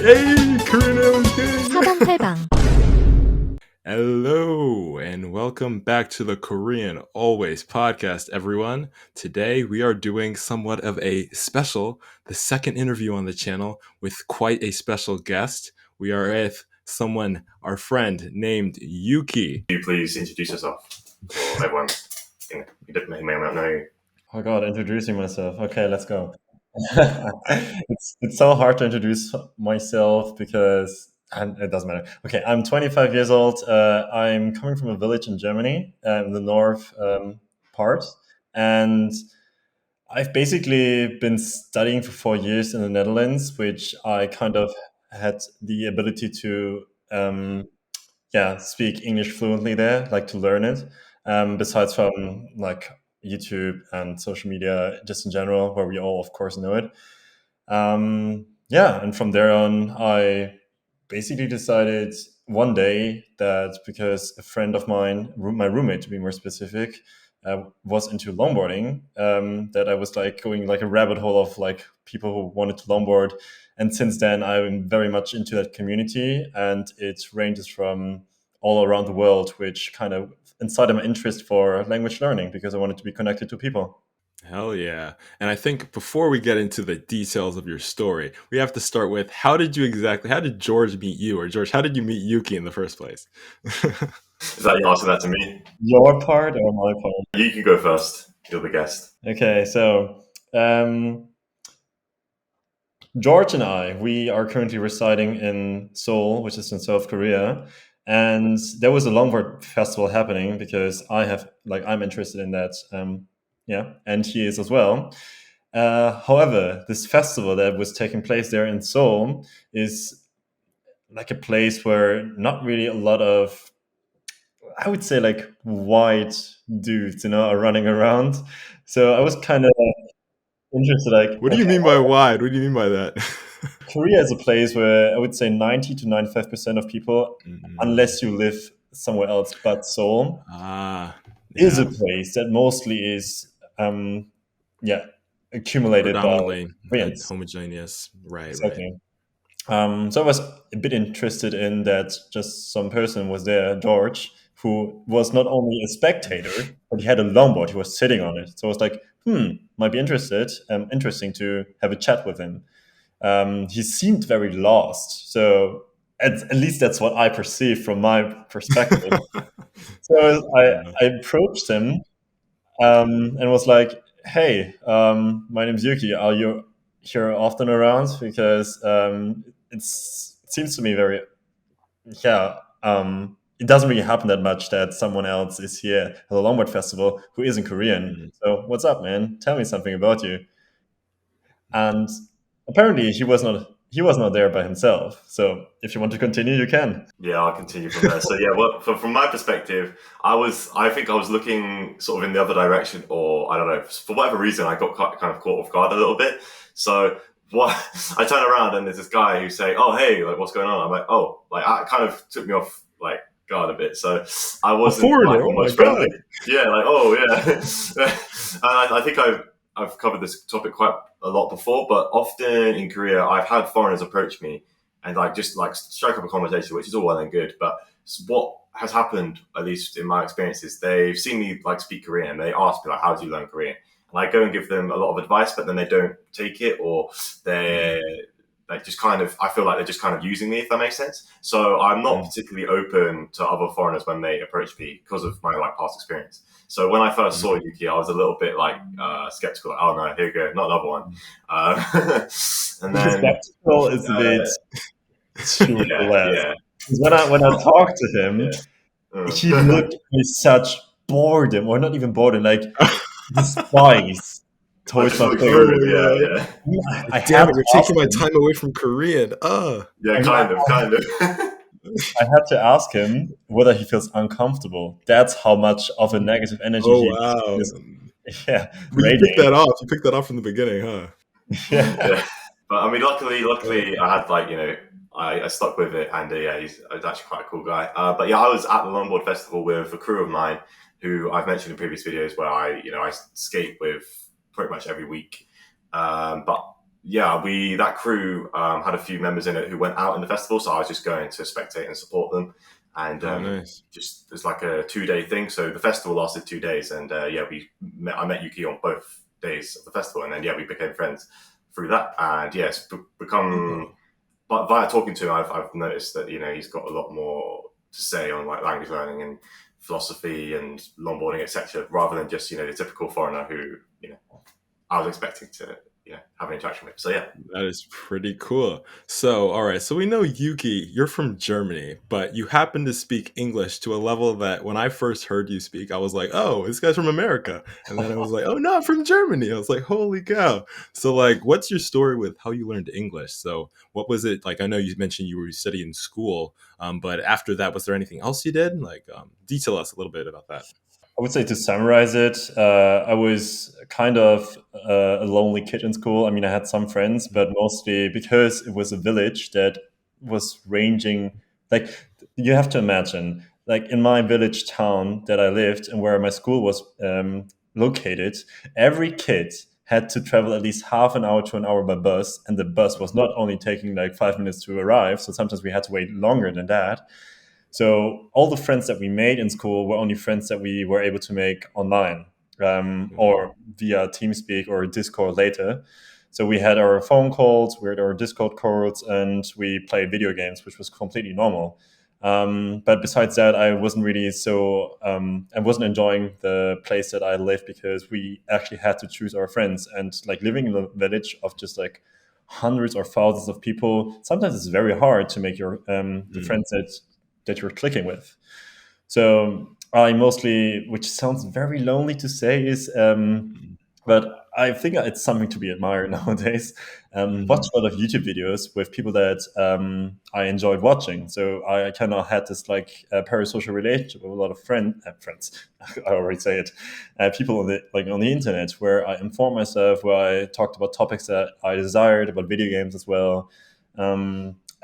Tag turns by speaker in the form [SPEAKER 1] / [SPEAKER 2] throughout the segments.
[SPEAKER 1] Hey, Korean Island Gang!
[SPEAKER 2] 사방팔방.
[SPEAKER 1] Hello, and welcome back to the Korean Always podcast, everyone. Today we are doing somewhat of a special, the second interview on the channel with quite a special guest. We are with someone, our friend named Yuki.
[SPEAKER 3] Can you please introduce yourself for everyone who may or may not know you?
[SPEAKER 4] Oh God, introducing myself. Okay, let's go. It's so hard to introduce myself because and it doesn't matter. Okay, I'm 25 years old. I'm coming from a village in Germany, in the north part, and I've basically been studying for 4 years in the Netherlands, which I kind of had the ability to speak English fluently there, like to learn it. Besides from like YouTube and social media, just in general, where we all, of course, know it. And from there on, I basically decided one day that because a friend of mine, my roommate to be more specific, was into longboarding, that I was like going like a rabbit hole of like people who wanted to longboard. And since then, I'm very much into that community, and it ranges from all around the world, which kind of incited my interest for language learning because I wanted to be connected to people.
[SPEAKER 1] Hell yeah. And I think before we get into the details of your story, we have to start with how did George meet you? Or George, how did you meet Yuki in the first place?
[SPEAKER 3] Is that you asking that to me?
[SPEAKER 4] Your part or my part?
[SPEAKER 3] You can go first. You're the guest.
[SPEAKER 4] Okay, so George and I, we are currently residing in Seoul, which is in South Korea. And there was a longboard festival happening because I'm interested in that. And he is as well. However, this festival that was taking place there in Seoul is like a place where not really a lot of, I would say, like white dudes, are running around. So I was kind of interested, like,
[SPEAKER 1] What do you mean by wide? What do you mean by that?
[SPEAKER 4] Korea is a place where I would say 90 to 95% of people, unless you live somewhere else but Seoul, is a place that mostly is, accumulated by
[SPEAKER 1] predominantly
[SPEAKER 4] Koreans.
[SPEAKER 1] homogeneous, right?
[SPEAKER 4] Exactly. So I was a bit interested in that. Just some person was there, George, who was not only a spectator, but he had a longboard. He was sitting on it. So I was like, might be interesting to have a chat with him. He seemed very lost. So at least that's what I perceived from my perspective. So I approached him and was like, hey, my name's Yuki. Are you here often around? Because it seems to me very, it doesn't really happen that much that someone else is here at the Longboard Festival who isn't Korean. So what's up, man? Tell me something about you. And apparently he was not there by himself. So if you want to continue, you can.
[SPEAKER 3] Yeah, I'll continue from there. So from my perspective, I think I was looking sort of in the other direction, or I don't know, for whatever reason, I got kind of caught off guard a little bit. So I turn around and there's this guy who's saying, "Oh, hey, like what's going on?" I'm like, "Oh," like I kind of took me off like guard a bit. So I wasn't like almost friendly. Yeah, like and I think I've covered this topic quite a lot before, but often in Korea, I've had foreigners approach me and just strike up a conversation, which is all well and good. But what has happened, at least in my experience, is they've seen me speak Korean and they ask me how do you learn Korean? And I go and give them a lot of advice, but then they don't take it, or they're just kind of, I feel like they're just kind of using me, if that makes sense. So I'm not particularly open to other foreigners when they approach me because of my past experience. So when I first saw Yuki, I was a little bit skeptical. Like, oh no, here we go, not another one. And then
[SPEAKER 4] skeptical is a bit too less. Yeah. When I talked to him, he looked with such boredom, or not even boredom, like despise towards my
[SPEAKER 3] yeah.
[SPEAKER 1] Damn it, you're taking my time away from Korean.
[SPEAKER 3] Yeah, kind of.
[SPEAKER 4] I had to ask him whether he feels uncomfortable. That's how much of a negative energy
[SPEAKER 1] wow.
[SPEAKER 4] Yeah.
[SPEAKER 1] You picked that off. You picked that off from the beginning, huh?
[SPEAKER 3] Yeah. But I mean, luckily, I had I stuck with it, and he's actually quite a cool guy. But yeah, I was at the longboard festival with a crew of mine who I've mentioned in previous videos, where I skate with pretty much every week. But yeah, that crew had a few members in it who went out in the festival, so I was just going to spectate and support them. And
[SPEAKER 1] Oh, nice.
[SPEAKER 3] just it's like a 2 day thing. So the festival lasted 2 days, and yeah, I met Yuki on both days of the festival, and then yeah, we became friends through that. And yes, become.
[SPEAKER 1] Oh.
[SPEAKER 3] But via talking to him, I've noticed that he's got a lot more to say on like language learning and philosophy and longboarding, etc., rather than just the typical foreigner who I was expecting to have an interaction with. So yeah.
[SPEAKER 1] That is pretty cool. So, all right. So we know Yuki, you're from Germany, but you happen to speak English to a level that when I first heard you speak, I was like, oh, this guy's from America. And then I was like, oh, no, I'm from Germany. I was like, holy cow. So, like, what's your story with how you learned English? So, what was it like? I know you mentioned you were studying school, but after that, was there anything else you did? Like, detail us a little bit about that.
[SPEAKER 4] I would say to summarize it, I was kind of a lonely kid in school. I mean, I had some friends, but mostly because it was a village that was ranging. Like, you have to imagine, like in my village town that I lived and where my school was located, every kid had to travel at least half an hour to an hour by bus, and the bus was not only taking like 5 minutes to arrive, so sometimes we had to wait longer than that. So all the friends that we made in school were only friends that we were able to make online,
[SPEAKER 1] Mhm.
[SPEAKER 4] or via TeamSpeak or Discord later. So we had our phone calls, we had our Discord calls, and we played video games, which was completely normal. But besides that, I wasn't enjoying the place that I lived because we actually had to choose our friends, and like living in a village of just like hundreds or thousands of people. Sometimes it's very hard to make your the
[SPEAKER 1] Mm.
[SPEAKER 4] friends that you're clicking with. So I mostly, which sounds very lonely to say, is
[SPEAKER 1] Mhm.
[SPEAKER 4] but I think it's something to be admired nowadays. Watch
[SPEAKER 1] Mhm.
[SPEAKER 4] a lot of YouTube videos with people that I enjoyed watching. So I kind of had this like parasocial relationship with a lot of friends. I already say it. People on the internet where I informed myself, where I talked about topics that I desired about video games as well.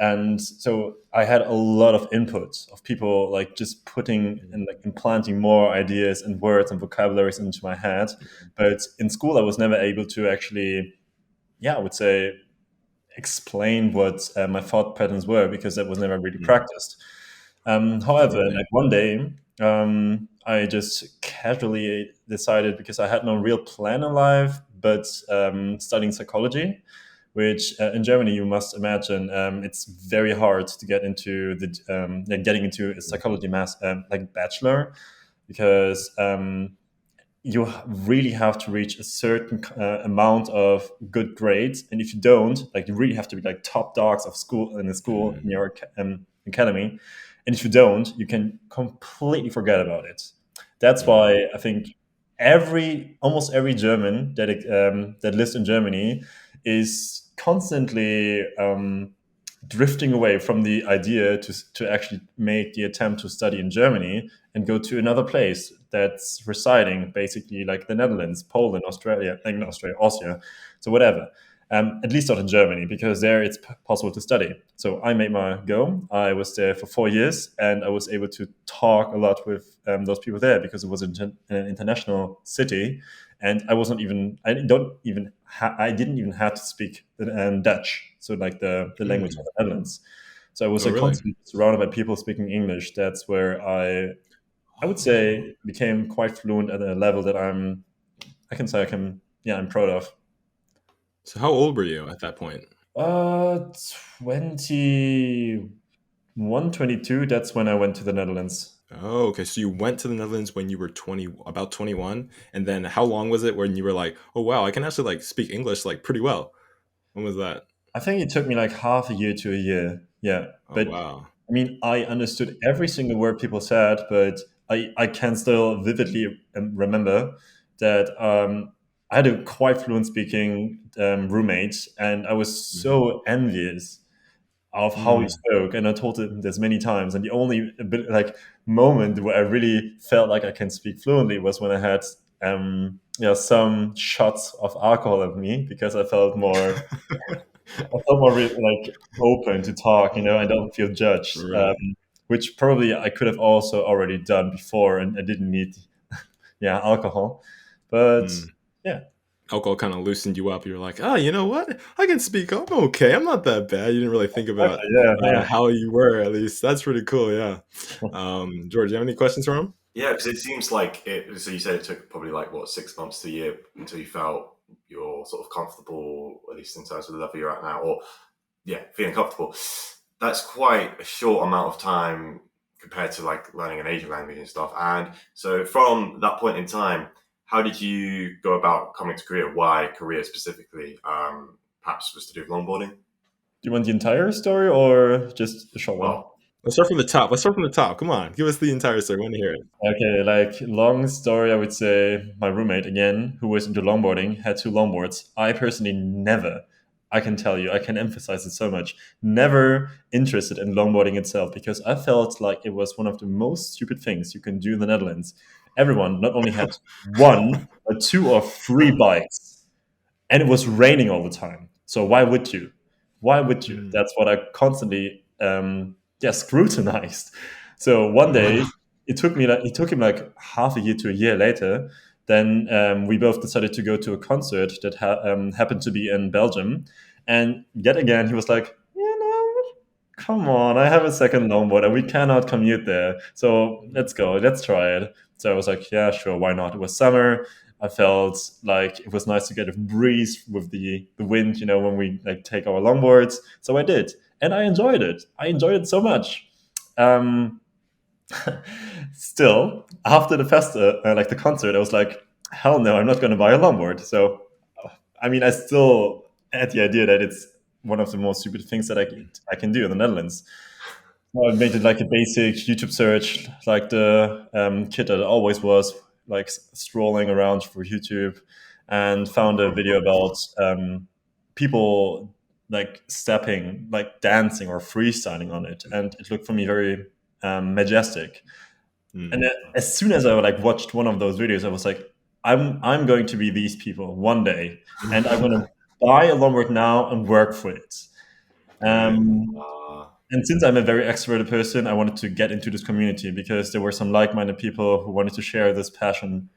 [SPEAKER 4] And so I had a lot of input of people like just putting and like implanting more ideas and words and vocabularies into my head. But in school, I was never able to actually, yeah, I would say, explain what my thought patterns were because that was never really
[SPEAKER 1] Mhm.
[SPEAKER 4] practiced. However,
[SPEAKER 1] Right.
[SPEAKER 4] like one day, I just casually decided because I had no real plan in life, but studying psychology, which in Germany you must imagine it's very hard to get into like getting into a
[SPEAKER 1] Mhm.
[SPEAKER 4] psychology like bachelor because you really have to reach a certain amount of good grades, and if you don't, like you really have to be like top dogs of school in the school in
[SPEAKER 1] Mhm.
[SPEAKER 4] your academy, and if you don't, you can completely forget about it. That's
[SPEAKER 1] Mhm.
[SPEAKER 4] why I think almost every German that lives in Germany is constantly drifting away from the idea to actually make the attempt to study in Germany and go to another place that's residing, basically like the Netherlands, Poland, Australia, like not Australia, Austria, so whatever. At least not in Germany, because there it's possible to study. So I made my go. I was there for 4 years, and I was able to talk a lot with those people there because it was an international city, and I wasn't even. I didn't even have to speak Dutch, so like the language of
[SPEAKER 1] Mm.
[SPEAKER 4] the Netherlands. So I was
[SPEAKER 1] Oh,
[SPEAKER 4] like
[SPEAKER 1] really?
[SPEAKER 4] constantly surrounded by people speaking English. That's where I would
[SPEAKER 1] Oh.
[SPEAKER 4] say became quite fluent at a level that I can say I'm proud of.
[SPEAKER 1] So how old were you at that point?
[SPEAKER 4] Uh 21, 22. That's when I went to the Netherlands.
[SPEAKER 1] Oh, okay. So you went to the Netherlands when you were 20, about 21, and then how long was it when you were like, "Oh wow, I can actually like speak English like pretty well." When was that?
[SPEAKER 4] I think it took me like half a year to a year. Yeah.
[SPEAKER 1] Oh
[SPEAKER 4] But
[SPEAKER 1] wow.
[SPEAKER 4] I mean, I understood every single word people said, but I can still vividly remember that I had a quite fluent speaking roommate, and I was
[SPEAKER 1] Mhm.
[SPEAKER 4] so envious of how he
[SPEAKER 1] Mm.
[SPEAKER 4] spoke. And I told him this many times. And the only like moment where I really felt like I can speak fluently was when I had some shots of alcohol at me because I felt more like open to talk, I don't feel judged,
[SPEAKER 1] Right.
[SPEAKER 4] which probably I could have also already done before, and I didn't need, yeah, alcohol. But
[SPEAKER 1] Mm.
[SPEAKER 4] yeah,
[SPEAKER 1] alcohol kind of loosened you up. You're like, oh, you know what? I can speak. I'm okay. I'm not that bad. You didn't really think about
[SPEAKER 4] Exactly. Yeah, yeah.
[SPEAKER 1] how you were, at least. That's pretty cool. Yeah. George, you have any questions for him?
[SPEAKER 3] Yeah, because it seems like it. So you said it took probably like what 6 months to a year until you felt you're sort of comfortable, at least in terms of the level you're at now, or yeah, feeling comfortable. That's quite a short amount of time compared to like learning an Asian language and stuff. And so from that point in time, how did you go about coming to Korea? Why Korea specifically? Perhaps was to do with longboarding.
[SPEAKER 4] Do you want the entire story or just a short one?
[SPEAKER 3] Well,
[SPEAKER 1] Let's start from the top. Let's start from the top. Come on. Give us the entire story. I want to hear it.
[SPEAKER 4] Okay, like long story, I would say my roommate again, who was into longboarding, had two longboards. I personally never, I can tell you, I can emphasize it so much, never interested in longboarding itself because I felt like it was one of the most stupid things you can do in the Netherlands. Everyone not only had one, but two or three bikes, and it was raining all the time. So why would you? Why would you?
[SPEAKER 1] Mm.
[SPEAKER 4] That's what I constantly, scrutinized. So one day it took him like half a year to a year later. Then we both decided to go to a concert that happened to be in Belgium, and yet again he was like, come on, I have a second longboard and we cannot commute there, so let's go, let's try it. So I was like, yeah, sure, why not? It was summer. I felt like it was nice to get a breeze with the wind, when we like take our longboards. So I did, and I enjoyed it. I enjoyed it so much. Um, Still, after the like the concert, I was like, hell no, I'm not going to buy a longboard. So, I mean, I still had the idea that it's one of the most stupid things that I can do in the Netherlands. So I made it like a basic YouTube search, like the kid that I always was, like strolling around for YouTube, and found a video about people like stepping, like dancing or freestyling on it, and it looked for me very majestic. And then as soon as I like watched one of those videos, I was like, I'm going to be these people one day, and I'm going to buy a longboard now and work for it.
[SPEAKER 1] Right.
[SPEAKER 4] Um, and since I'm a very extroverted person, I wanted to get into this community because there were some like-minded people who wanted to share this passion.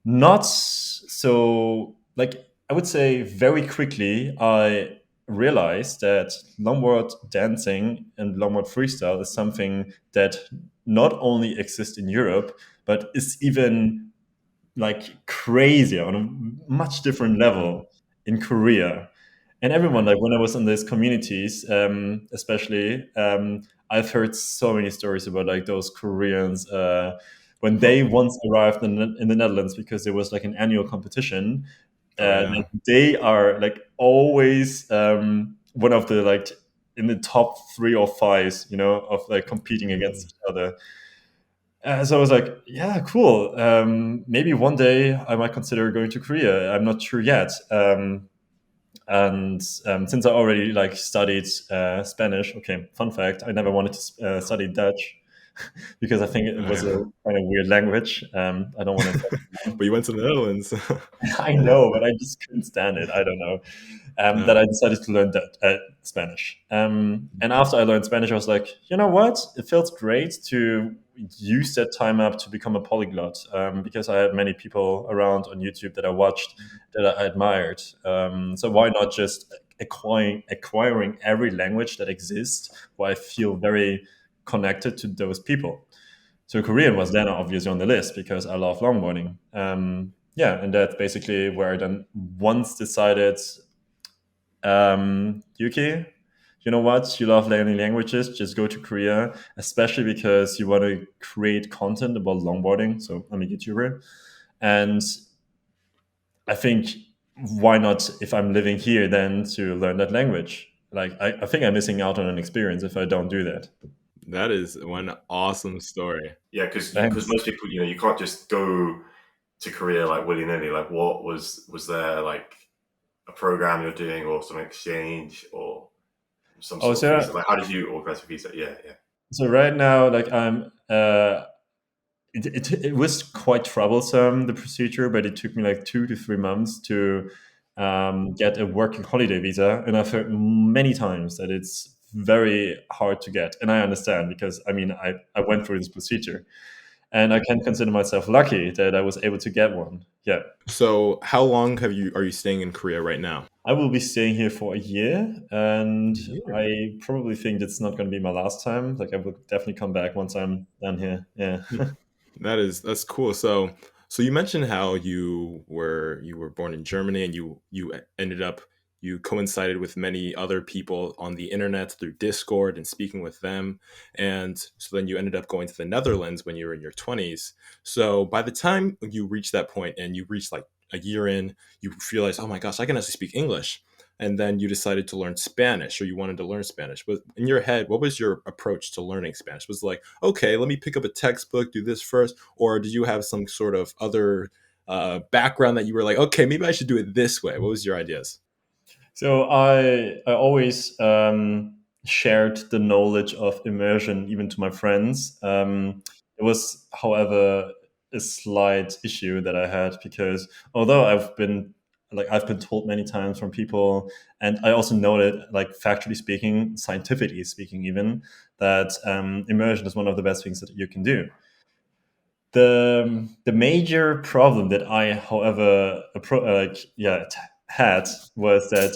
[SPEAKER 4] Not so like I would say very quickly I realized that longboard dancing and longboard freestyle is something that not only exists in Europe but is even like crazier on a much different level in Korea. And everyone, like when I was in these communities, especially, I've heard so many stories about like those Koreans when they once arrived in the Netherlands because there was like an annual competition.
[SPEAKER 1] Oh, yeah.
[SPEAKER 4] Like, they are like always one of the like in the top three or fives, of like competing against each other. So I was like, yeah, cool. Maybe one day I might consider going to Korea. I'm not sure yet. And since I already like studied Spanish, okay, fun fact, I never wanted to study Dutch because I think it was a kind of weird language. I don't want to.
[SPEAKER 1] But you went to the Netherlands.
[SPEAKER 4] I know, but I just couldn't stand it. I don't know. That I decided to learn that Spanish. And after I learned Spanish, I was like, you know what? It feels great to use that time up to become a polyglot because I had many people around on YouTube that I watched that I admired. So why not just acquiring every language that exists where I feel very connected to those people? So Korean was then obviously on the list because I love longboarding. Yeah, and that's basically where I then once decided, Yuki, you know what? You love learning languages. Just go to Korea, especially because you want to create content about longboarding. So I'm a YouTuber, and I think why not if I'm living here then to learn that language? Like I think I'm missing out on an experience if I don't do that.
[SPEAKER 1] That is one awesome story.
[SPEAKER 3] yeah, because
[SPEAKER 4] Thanks.
[SPEAKER 3] most people, you can't just go to Korea like willy nilly. Like, what was there like a program you're doing or some exchange or some
[SPEAKER 4] Oh,
[SPEAKER 3] sort of
[SPEAKER 4] so
[SPEAKER 3] visa? Like, how did you organize a visa? Yeah, yeah.
[SPEAKER 4] so right now, like I'm it was quite troublesome, the procedure, but it took me like 2 to 3 months to get a working holiday visa, and I've heard many times that it's very hard to get, and I understand because I mean I went through this procedure. and I can consider myself lucky that I was able to get one. Yeah.
[SPEAKER 1] So, how long are you staying in Korea right now?
[SPEAKER 4] I will be staying here for a year, and
[SPEAKER 1] A year.
[SPEAKER 4] I probably think it's not going to be my last time. Like, I will definitely come back once I'm done here. Yeah.
[SPEAKER 1] That's cool. So you mentioned how you were born in Germany and you ended up you coincided with many other people on the internet through Discord and speaking with them, and so then you ended up going to the Netherlands when you were in your 20s. So by the time you reached that point and you reached like a year in, you realized, oh my gosh, I can actually speak English. And then you decided to learn Spanish, or you wanted to learn Spanish. But in your head, what was your approach to learning Spanish? Was it like, okay, let me pick up a textbook, do this first, or did you have some sort of other background that you were like, okay, maybe I should do it this way? What was your ideas?
[SPEAKER 4] So I always shared the knowledge of immersion even to my friends. It was, however, a slight issue that I had because although I've been told many times from people, and I also know that, like, factually speaking, scientifically speaking, even that immersion is one of the best things that you can do. The major problem that I, however, had was that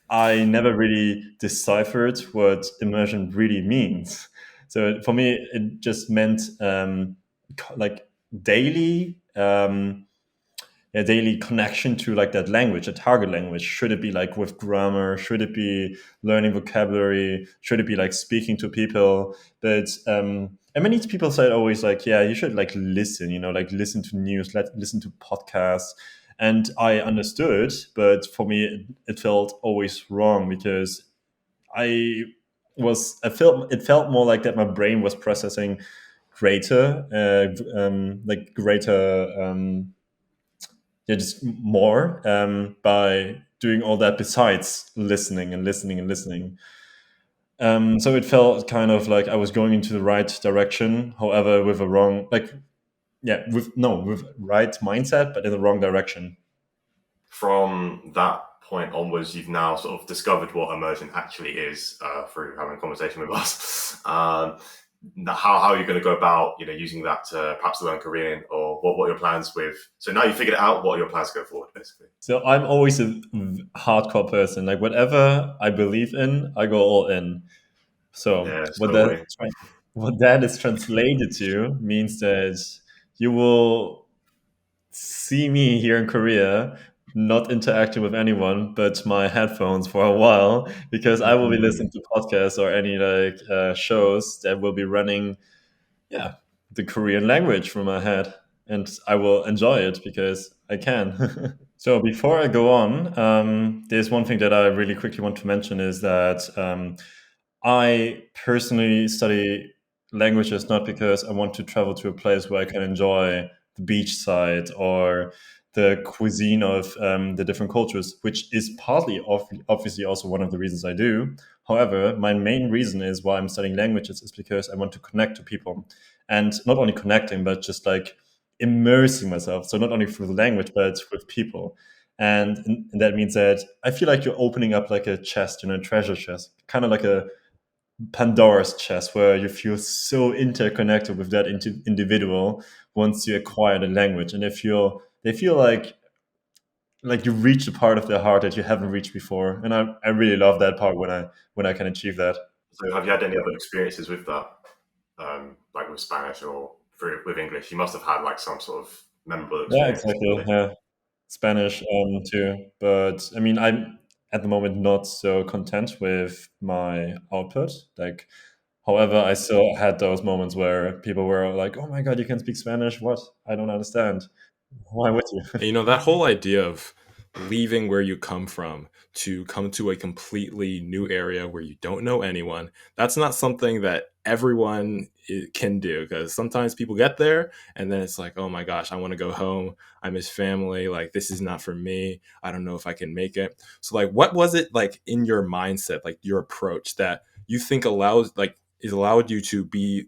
[SPEAKER 4] I never really deciphered what immersion really means. So for me, it just meant like daily, daily connection to like that language, a target language. Should it be like with grammar? Should it be learning vocabulary? Should it be like speaking to people? But and many people said always like, yeah, you should like listen, like listen to news, listen to podcasts. And I understood, but for me, it felt always wrong because I it felt more like that my brain was processing greater, yeah, just more by doing all that besides listening and listening and listening. So it felt kind of like I was going into the right direction, however, with a wrong, like, yeah, with right mindset, but in the wrong direction.
[SPEAKER 3] From that point onwards, you've now sort of discovered what immersion actually is through having a conversation with us. How are you going to go about, using that to perhaps learn Korean, or what are your plans with? So now you figured it out. What are your plans to go forward, basically?
[SPEAKER 4] So I'm always a hardcore person. Like whatever I believe in, I go all in. So
[SPEAKER 3] Yeah, so we.
[SPEAKER 4] what that is translated to means that you will see me here in Korea not interacting with anyone but my headphones for a while because I will be
[SPEAKER 1] Mm.
[SPEAKER 4] listening to podcasts or any like shows that will be running, yeah, the Korean language from my head, and I will enjoy it because I can. So before I go on, there's one thing that I really quickly want to mention is that I personally study languages not because I want to travel to a place where I can enjoy the beach side or the cuisine of the different cultures, which is partly obviously also one of the reasons I do. However, my main reason is why I'm studying languages is because I want to connect to people, and not only connecting, but just like immersing myself. So not only through the language, but with people. And that means that I feel like you're opening up like a chest, a treasure chest, kind of like a Pandora's chest, where you feel so interconnected with that individual once you acquire the language, and they feel like you reach a part of their heart that you haven't reached before. And I really love that part when I can achieve that.
[SPEAKER 3] So have you had any other experiences with that, like with Spanish or with English? You must have had like some sort of memorable
[SPEAKER 4] Yeah,
[SPEAKER 3] experience,
[SPEAKER 4] exactly.
[SPEAKER 3] surely.
[SPEAKER 4] Yeah, Spanish too, but I mean, I'm at the moment not so content with my output. Like, however, I still had those moments where people were like, "Oh my god, you can speak Spanish? What? I don't understand. Why would you?"
[SPEAKER 1] And, that whole idea of leaving where you come from to come to a completely new area where you don't know anyone, that's not something that everyone can do, because sometimes people get there and then it's like, oh my gosh, I want to go home. I miss family. Like, this is not for me. I don't know if I can make it. So, like, what was it like in your mindset, like your approach, that you think allows, like, is allowed you to be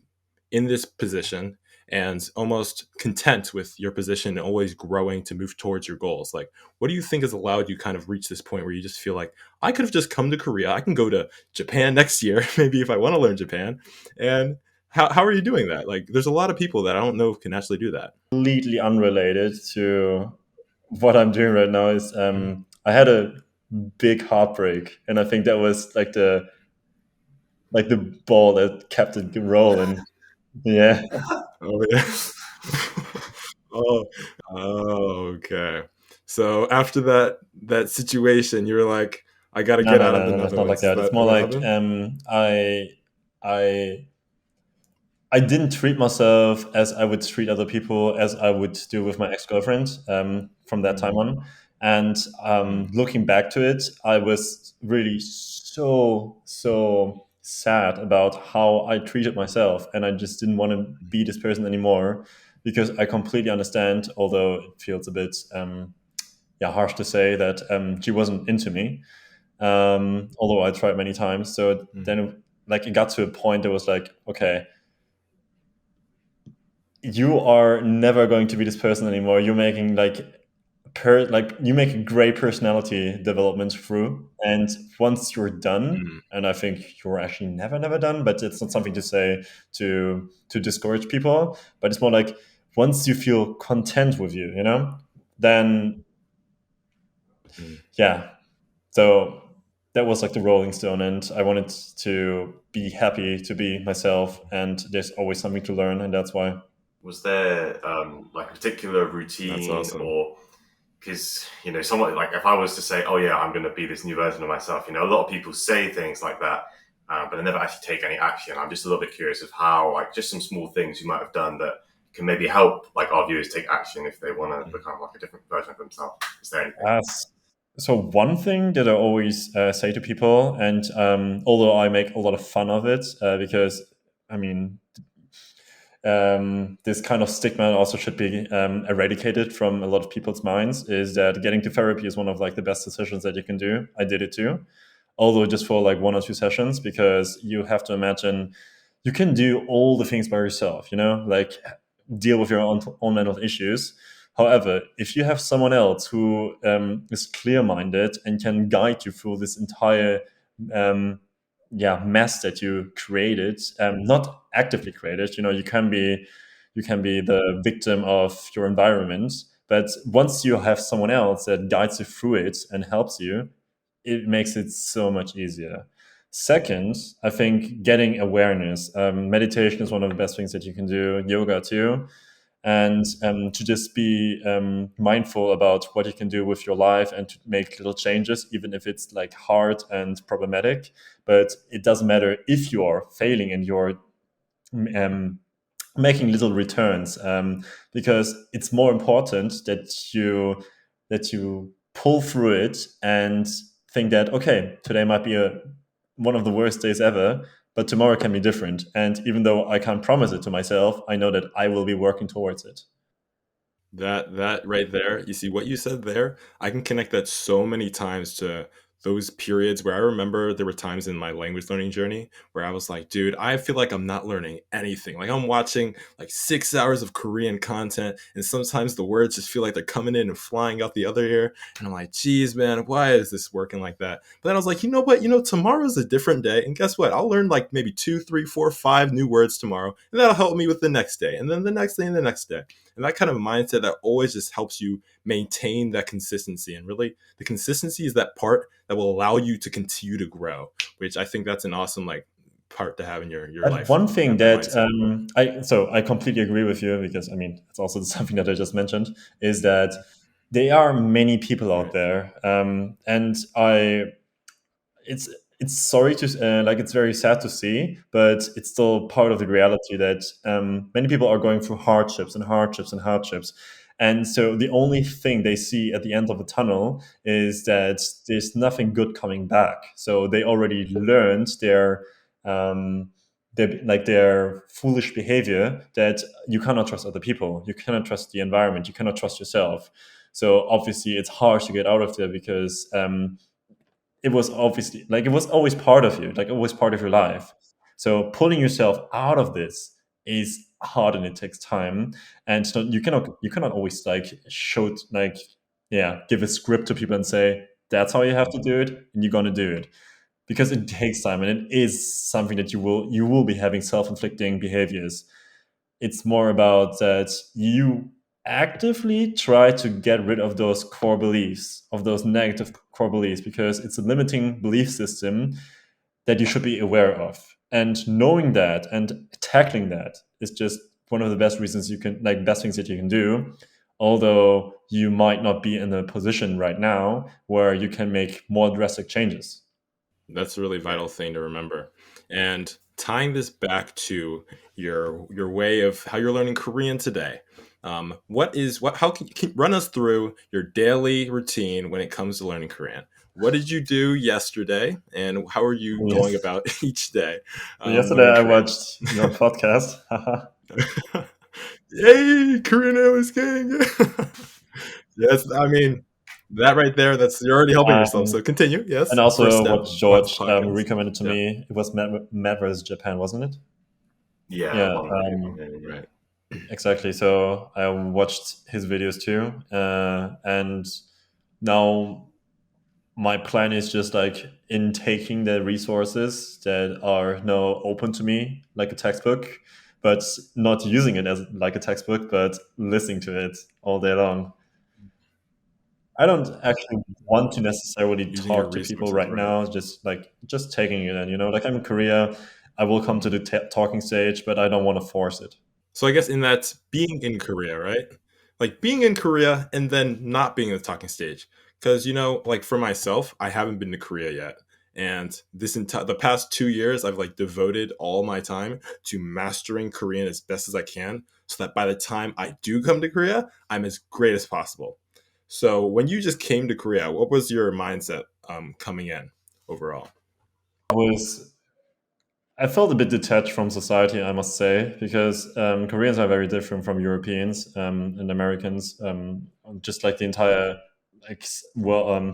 [SPEAKER 1] in this position and almost content with your position and always growing to move towards your goals? Like, what do you think has allowed you kind of reach this point where you just feel like, I could have just come to Korea, I can go to Japan next year maybe if I want to learn Japan, and how are you doing that? Like, there's a lot of people that I don't know can actually do that.
[SPEAKER 4] Completely unrelated to what I'm doing right now is I had a big heartbreak, and I think that was like the ball that kept it rolling. Yeah.
[SPEAKER 1] Oh yeah. oh, okay. So after that situation, you were like, I got to
[SPEAKER 4] No,
[SPEAKER 1] get
[SPEAKER 4] no,
[SPEAKER 1] out of
[SPEAKER 4] no,
[SPEAKER 1] the
[SPEAKER 4] no, it's not like
[SPEAKER 1] Netherlands.
[SPEAKER 4] that. It's
[SPEAKER 1] That
[SPEAKER 4] more
[SPEAKER 1] what
[SPEAKER 4] like
[SPEAKER 1] happened?
[SPEAKER 4] I I didn't treat myself as I would treat other people, as I would do with my ex girlfriend from that time
[SPEAKER 1] Mm,
[SPEAKER 4] on. And
[SPEAKER 1] mm,
[SPEAKER 4] looking back to it, I was really so sad about how I treated myself, and I just didn't want to be this person anymore, because I completely understand, although it feels a bit harsh to say that she wasn't into me, although I tried many times. So
[SPEAKER 1] mm,
[SPEAKER 4] then, like, it got to a point that was like, okay, you are never going to be this person anymore. You're making you make a great personality development through, and once you're done,
[SPEAKER 1] mm,
[SPEAKER 4] and I think you're actually never done, but it's not something to say to discourage people, but it's more like once you feel content with you, then
[SPEAKER 1] mm.
[SPEAKER 4] yeah. So that was like the rolling stone, and I wanted to be happy to be myself, and there's always something to learn, and that's why.
[SPEAKER 3] Was there like a particular
[SPEAKER 1] That's
[SPEAKER 3] routine,
[SPEAKER 1] awesome.
[SPEAKER 3] or because someone like if I was to say, oh yeah, I'm going to be this new version of myself, a lot of people say things like that, but they never actually take any action. I'm just a little bit curious of how, like, just some small things you might have done that can maybe help like our viewers take action if they want to become like a different version of themselves. Is there anything?
[SPEAKER 4] So one thing that I always say to people, and although I make a lot of fun of it, because I mean, this kind of stigma also should be eradicated from a lot of people's minds, is that getting to therapy is one of like the best decisions that you can do. I did it too, although just for like 1 or 2 sessions, because you have to imagine you can do all the things by yourself, like deal with your own mental issues. However, if you have someone else who is clear-minded and can guide you through this entire um, mess that you created, not actively created, you can be the victim of your environment, but once you have someone else that guides you through it and helps you, it makes it so much easier. Second, I think getting awareness. Meditation is one of the best things that you can do. Yoga too, and to just be mindful about what you can do with your life and to make little changes, even if it's like hard and problematic. But it doesn't matter if you are failing and you're um, making little returns, because it's more important that you pull through it and think that, okay, today might be one of the worst days ever, but tomorrow can be different, and even though I can't promise it to myself, I know that I will be working towards it.
[SPEAKER 1] That right there, you see what you said there? I can connect that so many times to those periods where I remember there were times in my language learning journey where I was like, dude, I feel like I'm not learning anything. Like I'm watching like 6 hours of Korean content, and sometimes the words just feel like they're coming in and flying out the other ear. And I'm like, geez, man, why is this working like that? But then I was like, you know what? Tomorrow's a different day. And guess what? I'll learn like maybe two, three, four, five new words tomorrow. And that'll help me with the next day. And then the next day and the next day. And that kind of mindset that always just helps you maintain that consistency. And really, the consistency is that part that will allow you to continue to grow, which I think that's an awesome like part to have in your
[SPEAKER 4] But
[SPEAKER 1] life.
[SPEAKER 4] one
[SPEAKER 1] To
[SPEAKER 4] thing
[SPEAKER 1] have that
[SPEAKER 4] that
[SPEAKER 1] mindset.
[SPEAKER 4] I completely agree with you, because I mean it's also something that I just mentioned, is that there are many people out
[SPEAKER 1] Right.
[SPEAKER 4] there, and it's it's sorry to like it's very sad to see, but it's still part of the reality that many people are going through hardships and hardships and hardships, and so the only thing they see at the end of the tunnel is that there's nothing good coming back. So they already learned um, their foolish behavior, that you cannot trust other people, you cannot trust the environment, you cannot trust yourself. So obviously it's hard to get out of there, because it was obviously like it was always part of you, like always part of your life. So pulling yourself out of this is hard, and it takes time. And so you cannot always like show like give a script to people and say that's how you have to do it and you're gonna do it. because it takes time and it is something that you will be having self-inflicting behaviors. It's more about that you actively try to get rid of those core beliefs, of those negative core beliefs, because it's a limiting belief system that you should be aware of. And knowing that and tackling that is just one of the best reasons you can, like, best things that you can do. Although you might not be in a position right now where you can make more drastic changes.
[SPEAKER 1] That's a really
[SPEAKER 3] Yeah.
[SPEAKER 1] vital thing to remember. And tying this back to your way of how you're learning Korean today, what how can run us through your daily routine when it comes to learning Korean? What did you do yesterday, and how are you going
[SPEAKER 4] Yes.
[SPEAKER 1] about each day
[SPEAKER 4] So yesterday
[SPEAKER 1] learning
[SPEAKER 4] I
[SPEAKER 1] Korean?
[SPEAKER 4] watched your podcast.
[SPEAKER 1] Yay, Korean is king! Yes, I mean that right there. That's you're already helping yourself. So
[SPEAKER 4] um,
[SPEAKER 1] continue.
[SPEAKER 4] and
[SPEAKER 1] Yes, first
[SPEAKER 4] also
[SPEAKER 1] step.
[SPEAKER 4] what
[SPEAKER 1] Lots of
[SPEAKER 4] George
[SPEAKER 1] podcasts.
[SPEAKER 4] recommended to
[SPEAKER 1] Yeah,
[SPEAKER 4] me. It was Matt versus Japan, wasn't it?
[SPEAKER 3] Yeah,
[SPEAKER 4] Yeah,
[SPEAKER 3] longboarding. Yeah.
[SPEAKER 1] right.
[SPEAKER 4] exactly. So I watched his videos too, and now my plan is just like in taking the resources that are now open to me like a textbook, but not using it as like a textbook, but listening to it all day long. I don't actually want to necessarily
[SPEAKER 1] Using your
[SPEAKER 4] talk to people
[SPEAKER 1] resources,
[SPEAKER 4] right
[SPEAKER 1] right?
[SPEAKER 4] now. Just taking it in. Like I'm in Korea, I will come to the talking stage, but I don't want to force it.
[SPEAKER 1] So I guess in that being in Korea, right? Like being in Korea and then not being in the talking stage. Because like for myself, I haven't been to Korea yet. And the past 2 years, I've like devoted all my time to mastering Korean as best as I can, so that by the time I do come to Korea, I'm as great as possible. So when you just came to Korea, what was your mindset coming in overall?
[SPEAKER 4] I was I felt a bit detached from society, I must say, because Koreans are very different from Europeans and Americans, just like the entire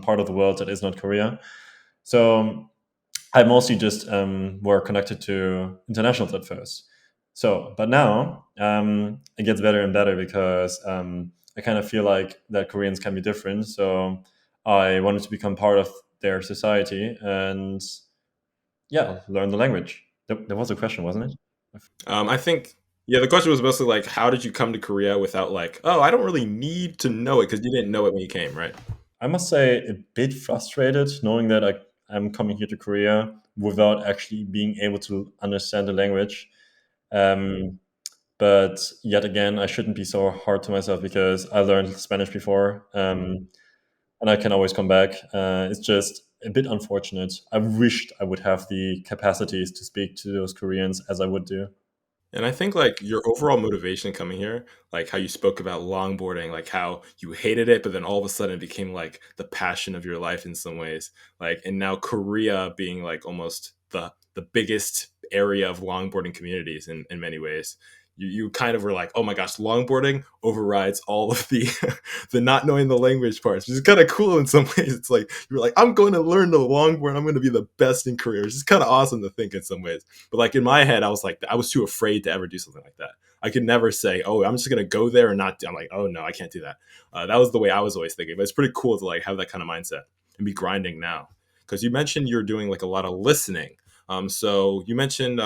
[SPEAKER 4] part of the world that is not Korea. So I mostly just were connected to internationals at first. So, but now it gets better and better because I kind of feel like that Koreans can be different. So I wanted to become part of their society and yeah, learn the language. There was a question, wasn't it?
[SPEAKER 1] I think, yeah, the question was mostly like, how did you come to Korea without like, oh, I don't really need to know it because you didn't know it when you came, right?
[SPEAKER 4] I must say a bit frustrated knowing that I'm coming here to Korea without actually being able to understand the language. Um, but yet again, I shouldn't be so hard to myself because I learned Spanish before, and I can always come back. It's just a bit unfortunate. I wished I would have the capacities to speak to those Koreans as I would do.
[SPEAKER 1] And I think like your overall motivation coming here, like how you spoke about longboarding, like how you hated it, but then all of a sudden it became like the passion of your life in some ways. Like, and now Korea being like almost the biggest area of longboarding communities in many ways. You kind of were like, oh my gosh, longboarding overrides all of the the not knowing the language parts, which is kind of cool in some ways. It's like you were like, I'm going to learn the longboard, I'm going to be the best in Korea, which is kind of awesome to think in some ways. But like in my head, I was like, I was too afraid to ever do something like that. I could never say, "Oh, I'm just gonna go there and not." I'm like, "Oh no, I can't do that." That was the way I was always thinking. But it's pretty cool to like have that kind of mindset and be grinding now. Because you mentioned you're doing like a lot of listening. So you mentioned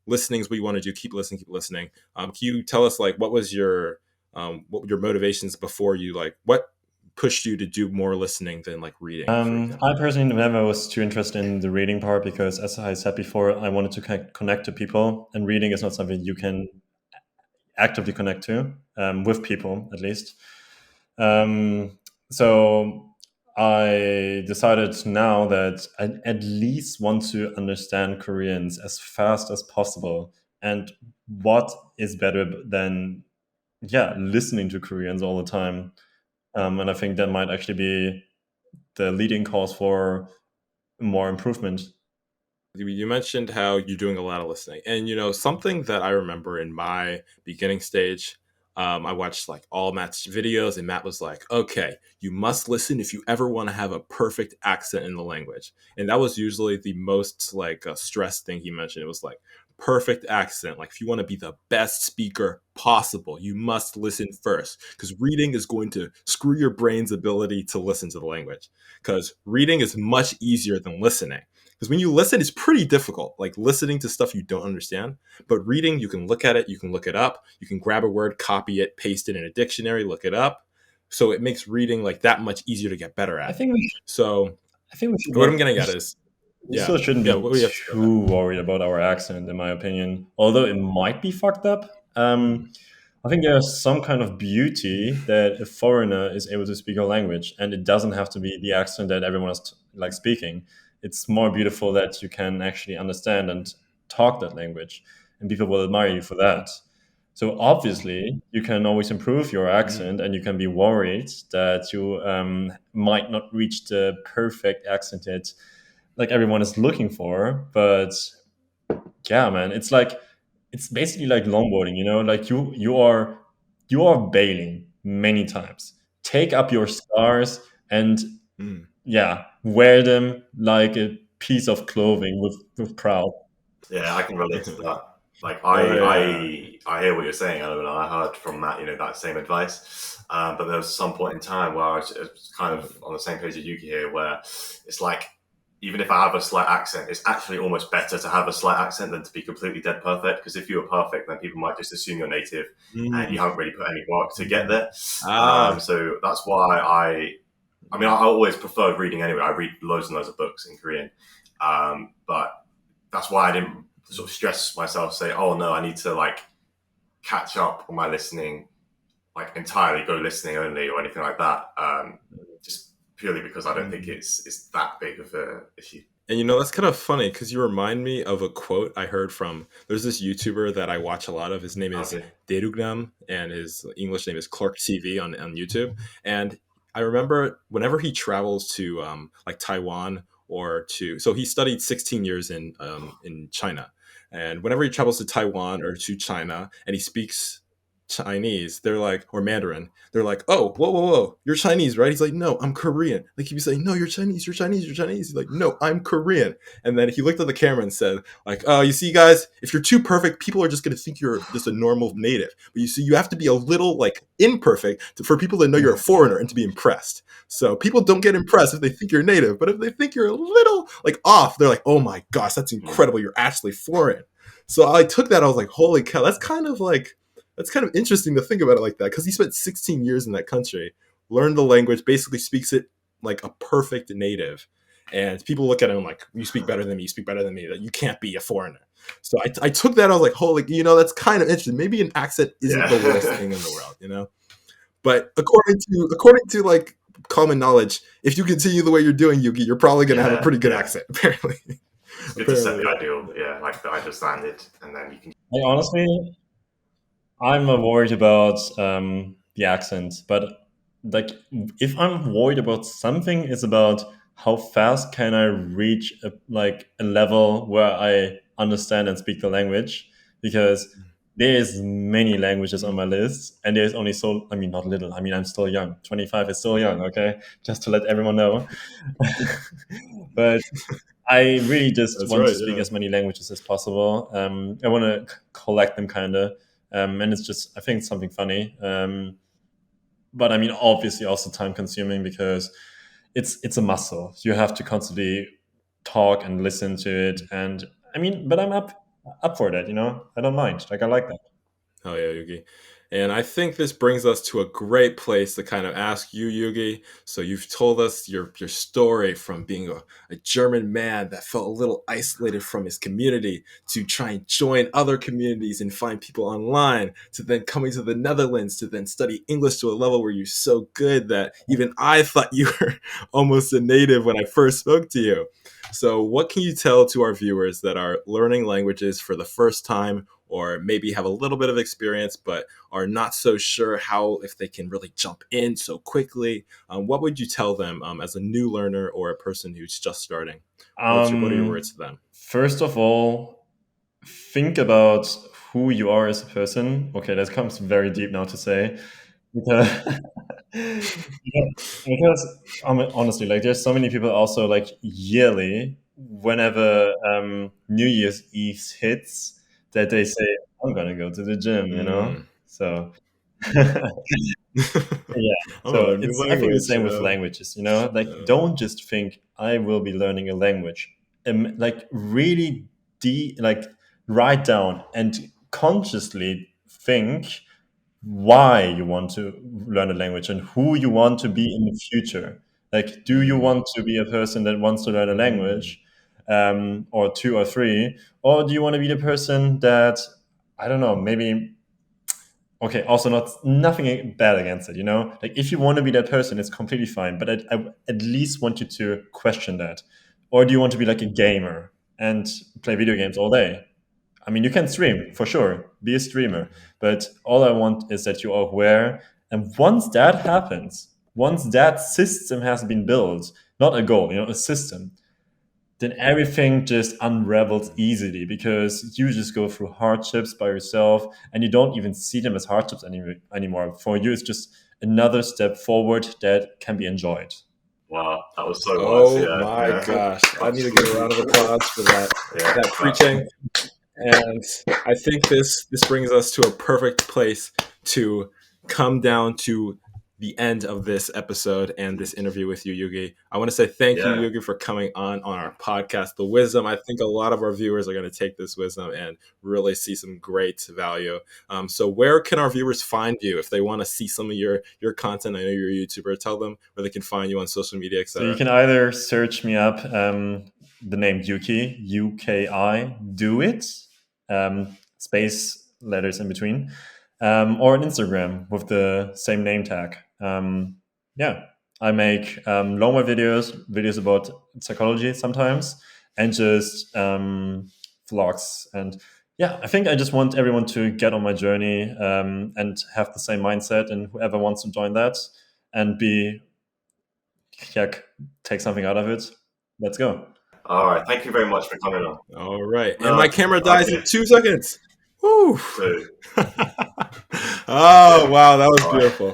[SPEAKER 1] listening is what you want to do. Keep listening, keep listening. Can you tell us like what were your motivations before you like what pushed you to do more listening than like reading, for
[SPEAKER 4] I
[SPEAKER 1] example?
[SPEAKER 4] personally never was too interested in the reading part because, as I said before, I wanted to connect to people, and reading is not something you can actively connect to with people, at least. Um, so I decided now that I at least want to understand Koreans as fast as possible. And what is better than, yeah, listening to Koreans all the time? And I think that might actually be the leading cause for more improvement.
[SPEAKER 1] You mentioned how you're doing a lot of listening, and something that I remember in my beginning stage. I watched like all Matt's videos, and Matt was like, "Okay, you must listen if you ever want to have a perfect accent in the language." And that was usually the most like stressed thing he mentioned. It was like perfect accent. Like if you want to be the best speaker possible, you must listen first, because reading is going to screw your brain's ability to listen to the language. Because reading is much easier than listening, Because when you listen, it's pretty difficult, like listening to stuff you don't understand. But reading, you can look at it, you can look it up, you can grab a word, copy it, paste it in a dictionary, look it up. So it makes reading like that much easier to get better
[SPEAKER 4] I
[SPEAKER 1] at.
[SPEAKER 4] think we should,
[SPEAKER 1] So
[SPEAKER 4] I think we should
[SPEAKER 1] what I'm
[SPEAKER 4] not.
[SPEAKER 1] getting at is,
[SPEAKER 4] We still shouldn't
[SPEAKER 1] yeah,
[SPEAKER 4] be
[SPEAKER 1] what do we have to say about
[SPEAKER 4] too worried about our accent, in my opinion. Although it might be fucked up. I think there's some kind of beauty that a foreigner is able to speak a language, and it doesn't have to be the accent that everyone is like speaking. It's more beautiful that you can actually understand and talk that language, and people will admire you for that. So obviously, you can always improve your
[SPEAKER 1] that?
[SPEAKER 4] accent, and you can be worried that you might not reach the perfect accent that like everyone is looking for. But yeah, man, it's basically like longboarding, like you are bailing many times. Take up your scars and
[SPEAKER 1] Mm.
[SPEAKER 4] yeah, wear them like a piece of clothing with proud.
[SPEAKER 3] Yeah, I can relate to that. Like
[SPEAKER 1] Oh yeah.
[SPEAKER 3] I hear what you're saying, Ellen, and I heard from Matt, that same advice. But there was some point in time where I was kind of on the same page as Yuki here, where it's like even if I have a slight accent, it's actually almost better to have a slight accent than to be completely dead perfect. Because if you were perfect, then people might just assume you're native, and
[SPEAKER 1] Mm.
[SPEAKER 3] you haven't really put any work to get there.
[SPEAKER 1] Ah.
[SPEAKER 3] So that's why I mean, I always preferred reading anyway. I read loads and loads of books in Korean, but that's why I didn't sort of stress myself, say, oh no, I need to like catch up on my listening, like entirely go listening only or anything like that. Just purely because I don't think it's that big of a issue.
[SPEAKER 1] And that's kind of funny because you remind me of a quote I heard from. There's this YouTuber that I watch a lot of. His name is
[SPEAKER 3] Okay.
[SPEAKER 1] Derugnam, and his English name is Clark TV on YouTube. And I remember whenever he travels to like Taiwan so he studied 16 years in China, and whenever he travels to Taiwan or to China and he speaks Chinese, they're like, or Mandarin, they're like, oh, whoa, whoa, whoa, you're Chinese, right? He's like, no, I'm Korean. Like he'd be saying, no, you're Chinese, you're Chinese, you're Chinese. He's like, no, I'm Korean. And then he looked at the camera and said, like, oh, you see, guys, if you're too perfect, people are just going to think you're just a normal native. But you see, you have to be a little like imperfect for people to know you're a foreigner and to be impressed. So people don't get impressed if they think you're native, but if they think you're a little like off, they're like, oh my gosh, that's incredible. You're actually foreign. So I took that. I was like, holy cow, that's kind of interesting to think about it like that, because he spent 16 years in that country, learned the language, basically speaks it like a perfect native. And people look at him like, you speak better than me, you speak better than me, that you can't be a foreigner. So I took that, I was like, holy, that's kind of interesting. Maybe an accent isn't the worst
[SPEAKER 3] Yeah.
[SPEAKER 1] thing in the world. But according to like common knowledge, if you continue the way you're doing, Yuki, you're probably gonna have a
[SPEAKER 3] Yeah.
[SPEAKER 1] pretty good
[SPEAKER 3] Yeah.
[SPEAKER 1] accent, apparently.
[SPEAKER 3] It's good to set
[SPEAKER 1] Apparently,
[SPEAKER 3] the
[SPEAKER 1] yeah.
[SPEAKER 3] ideal, yeah, like the ideal standard, and then you can.
[SPEAKER 4] Like, honestly, I'm worried about the accent, but like if I'm worried about something, it's about how fast can I reach a level where I understand and speak the language, because there's many languages on my list, and there's only so, I mean, not little, I mean, I'm still young. 25 is still young, okay? Just to let everyone know. But I really just
[SPEAKER 1] That's
[SPEAKER 4] want to
[SPEAKER 1] right,
[SPEAKER 4] speak
[SPEAKER 1] yeah.
[SPEAKER 4] as many languages as possible. I want to collect them, kind of, and it's just, I think it's something funny. But I mean, obviously, also time consuming, because it's a muscle. You have to constantly talk and listen to it, and I mean, but I'm up for that. I don't mind. Like, I like that.
[SPEAKER 1] Oh yeah, Yugi. And I think this brings us to a great place to kind of ask you, Yugi. So you've told us your story from being a German man that felt a little isolated from his community to try and join other communities and find people online, to then coming to the Netherlands to then study English to a level where you're so good that even I thought you were almost a native when I first spoke to you. So what can you tell to our viewers that are learning languages for the first time, or maybe have a little bit of experience but are not so sure how, if they can really jump in so quickly? What would you tell them as a new learner or a person who's just starting? What are your words to them?
[SPEAKER 4] First of all, think about who you are as a person. Okay, that comes very deep now to say, because because honestly, like, there's so many people also, like, yearly, whenever New Year's Eve hits, that they say, I'm gonna go to the gym.
[SPEAKER 1] Mm.
[SPEAKER 4] So yeah,
[SPEAKER 1] I'm gonna
[SPEAKER 4] so
[SPEAKER 1] learn new
[SPEAKER 4] it's, I think, the
[SPEAKER 1] language.
[SPEAKER 4] same with languages. Like,
[SPEAKER 1] Yeah.
[SPEAKER 4] don't just think I will be learning a language. like really write down and consciously think why you want to learn a language and who you want to be in the future. Like, do you want to be a person that wants to learn a language, or two or three, or do you want to be the person that, I don't know, maybe, okay, also nothing bad against it, like if you want to be that person, it's completely fine, but I at least want you to question that. Or do you want to be like a gamer and play video games all day? I mean, you can stream for sure, be a streamer, but all I want is that you are aware. And once that happens, once that system has been built, not a goal, a system, then everything just unravels easily, because you just go through hardships by yourself and you don't even see them as hardships anymore. For you, it's just another step forward that can be enjoyed.
[SPEAKER 3] Wow, that was so
[SPEAKER 1] Oh
[SPEAKER 3] wise. Yeah,
[SPEAKER 1] my
[SPEAKER 3] yeah.
[SPEAKER 1] gosh. I need to get a round of applause for that,
[SPEAKER 3] Yeah,
[SPEAKER 1] that preaching. And I think this brings us to a perfect place to come down to the end of this episode and this interview with you, Yuki. I want to say thank you,
[SPEAKER 3] Yeah.
[SPEAKER 1] Yuki, for coming on our podcast, The Wisdom. I think a lot of our viewers are going to take this wisdom and really see some great value. So where can our viewers find you if they want to see some of your content? I know you're a YouTuber. Tell them where they can find you on social media, etc.
[SPEAKER 4] So you can either search me up, the name Yuki, UKI, do it, space letters in between, or on Instagram with the same name tag. Yeah, I make longer videos about psychology sometimes, and just vlogs. And yeah, I think I just want everyone to get on my journey, and have the same mindset, and whoever wants to join that and take something out of it, let's go.
[SPEAKER 3] All right. Thank you very much for coming on.
[SPEAKER 1] All right.
[SPEAKER 3] No,
[SPEAKER 1] And my camera dies
[SPEAKER 3] okay.
[SPEAKER 1] in 2 seconds. Woo!
[SPEAKER 3] So,
[SPEAKER 1] Oh, wow. That was beautiful.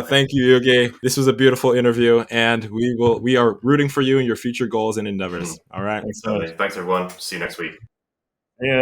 [SPEAKER 1] Thank you, Yuki. This was a beautiful interview, and we are rooting for you and your future goals and endeavors. All right.
[SPEAKER 4] Thanks so much.
[SPEAKER 3] thanks, everyone. See you next week.